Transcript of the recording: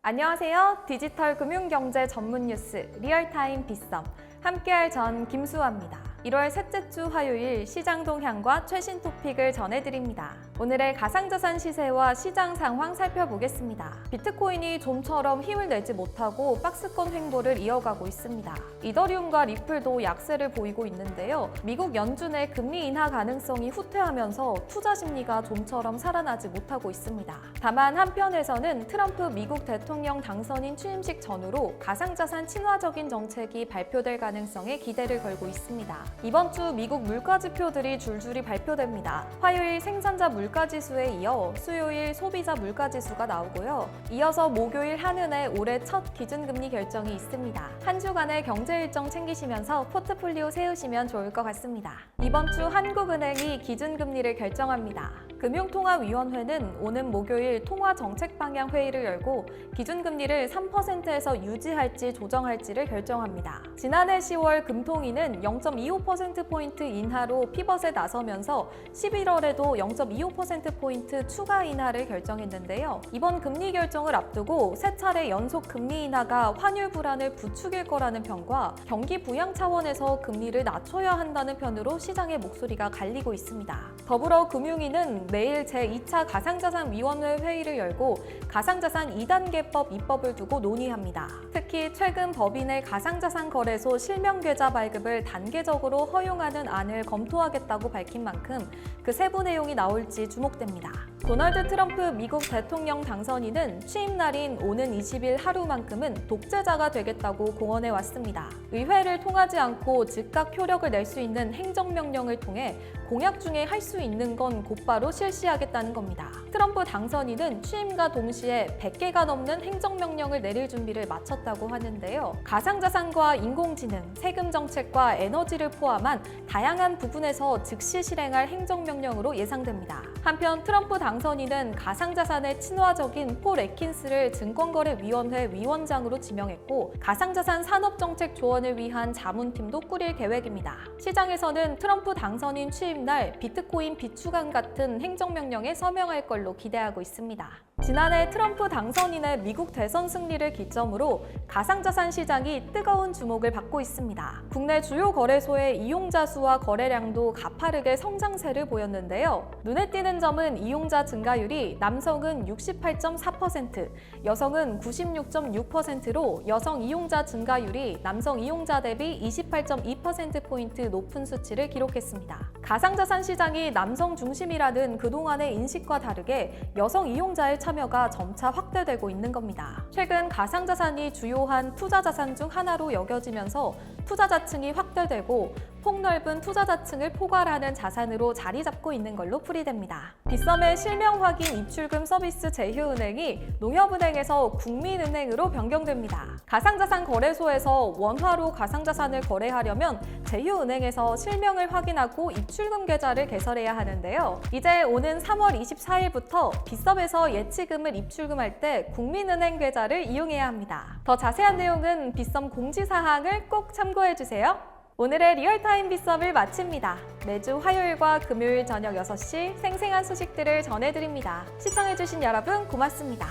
안녕하세요. 디지털 금융경제 전문 뉴스 리얼타임 빗썸 함께할 전 김수아입니다. 1월 셋째 주 화요일 시장 동향과 최신 토픽을 전해드립니다. 오늘의 가상자산 시세와 시장 상황 살펴보겠습니다. 비트코인이 좀처럼 힘을 내지 못하고 박스권 횡보를 이어가고 있습니다. 이더리움과 리플도 약세를 보이고 있는데요. 미국 연준의 금리 인하 가능성이 후퇴하면서 투자 심리가 좀처럼 살아나지 못하고 있습니다. 다만 한편에서는 트럼프 미국 대통령 당선인 취임식 전후로 가상자산 친화적인 정책이 발표될 가능성에 기대를 걸고 있습니다. 이번 주 미국 물가지표들이 줄줄이 발표됩니다. 화요일 생산자 물가지수에 이어 수요일 소비자 물가지수가 나오고요. 이어서 목요일 한은의 올해 첫 기준금리 결정이 있습니다. 한 주간의 경제 일정 챙기시면서 포트폴리오 세우시면 좋을 것 같습니다. 이번 주 한국은행이 기준금리를 결정합니다. 금융통화위원회는 오는 목요일 통화정책방향 회의를 열고 기준금리를 3%에서 유지할지 조정할지를 결정합니다. 지난해 10월 금통위는 0.25%포인트 인하로 피벗에 나서면서 11월에도 0.25%포인트 추가 인하를 결정했는데요. 이번 금리 결정을 앞두고 세 차례 연속 금리 인하가 환율 불안을 부추길 거라는 편과 경기 부양 차원에서 금리를 낮춰야 한다는 편으로 시장의 목소리가 갈리고 있습니다. 더불어 금융위는 내일 제2차 가상자산위원회 회의를 열고 가상자산 2단계법 입법을 두고 논의합니다. 특히 최근 법인의 가상자산 거래소 실명계좌 발급을 단계적으로 허용하는 안을 검토하겠다고 밝힌 만큼 그 세부 내용이 나올지 주목됩니다. 도널드 트럼프 미국 대통령 당선인은 취임 날인 오는 20일 하루만큼은 독재자가 되겠다고 공언해 왔습니다. 의회를 통하지 않고 즉각 효력을 낼 수 있는 행정명령을 통해 공약 중에 할 수 있는 건 곧바로 실시하겠다는 겁니다. 트럼프 당선인은 취임과 동시에 100개가 넘는 행정명령을 내릴 준비를 마쳤다고 하는데요. 가상자산과 인공지능, 세금 정책과 에너지를 포함한 다양한 부분에서 즉시 실행할 행정명령으로 예상됩니다. 한편 트럼프 당선인은 가상자산의 친화적인 폴 애킨스를 증권거래위원회 위원장으로 지명했고 가상자산 산업정책 조언을 위한 자문팀도 꾸릴 계획입니다. 시장에서는 트럼프 당선인 취임 날 비트코인 비추강 같은 행정명령에 서명할 걸로 기대하고 있습니다. 지난해 트럼프 당선인의 미국 대선 승리를 기점으로 가상자산 시장이 뜨거운 주목을 받고 있습니다. 국내 주요 거래소의 이용자 수와 거래량도 가파르게 성장세를 보였는데요. 눈에 띄는 점은 이용자 증가율이 남성은 68.4%, 여성은 96.6%로 여성 이용자 증가율이 남성 이용자 대비 28.2%포인트 높은 수치를 기록했습니다. 가상자산 시장이 남성 중심이라는 그동안의 인식과 다르게 여성 이용자의 참여가 점차 확대되고 있는 겁니다. 최근 가상자산이 주요한 투자자산 중 하나로 여겨지면서 투자자층이 확대되고 폭넓은 투자자층을 포괄하는 자산으로 자리 잡고 있는 걸로 풀이됩니다. 빗썸의 실명 확인 입출금 서비스 제휴은행이 농협은행에서 국민은행으로 변경됩니다. 가상자산 거래소에서 원화로 가상자산을 거래하려면 제휴은행에서 실명을 확인하고 입출금 계좌를 개설해야 하는데요. 이제 오는 3월 24일부터 빗썸에서 예치금을 입출금할 때 국민은행 계좌를 이용해야 합니다. 더 자세한 내용은 빗썸 공지사항을 꼭 참고해주세요. 오늘의 리얼타임 빗썸을 마칩니다. 매주 화요일과 금요일 저녁 6시 생생한 소식들을 전해드립니다. 시청해주신 여러분 고맙습니다.